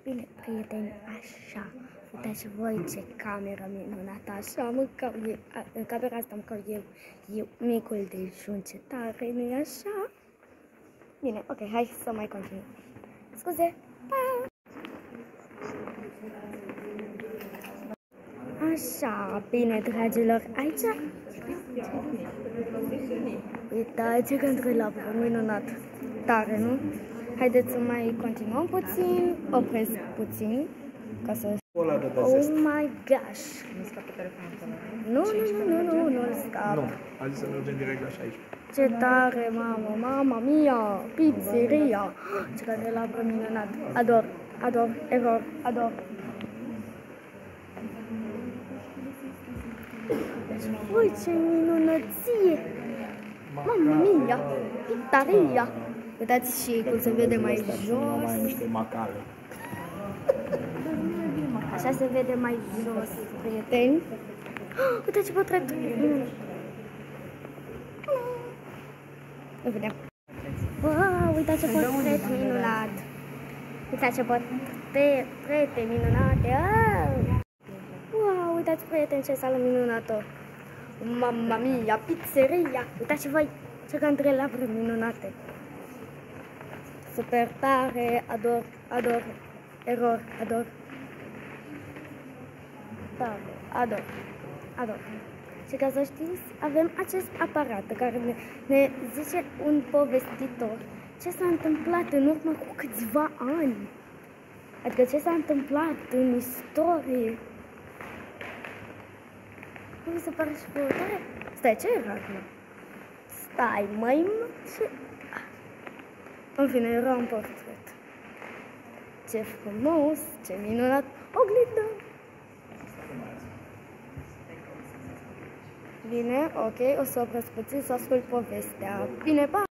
Bine, prieteni, așa, uitați voi ce cameră minunată, așa mâncau eu, în camera asta mâncau eu, micul dejun, ce tare, nu-i așa? Bine, ok, hai să mai continuăm. Scuze, pa! Așa, bine, dragilor, aici, uitați că într-o minunat, tare, nu? Haideți să mai continuăm puțin, opresc puțin, ca să... Oh my gosh! Nu scapă telefonul până Nu-l scap. Nu, a zis să mergem direct la 16. Ce tare, mamma mia, pizzeria! Ce candelabră minunat, ador. Ui, ce minunăție! Mamma mia, pizzeria! Uitați și cum se vede mai jos. Mai niște macale. Așa se vede mai jos, prieteni. Uite ce portret! Nu vedem. Wow, uitați ce portret minunat! Uitați ce portrete minunate! Wow, uitați, prieteni, ce sală minunată! Mamma mia, pizzeria! Uitați voi ce candelabre minunate! Super tare, ador. Tare, ador. Și ca să știți, avem acest aparat care ne zice un povestitor ce s-a întâmplat în urmă cu câțiva ani. Adică ce s-a întâmplat în istorie. Nu mi se pare și tare? Stai, ce era acum? Stai, măi, ce... În fine, era un portret. Ce frumos, ce minunat, oglindă! Bine, ok, o să opresc puțin să ascult povestea. Bine, pa!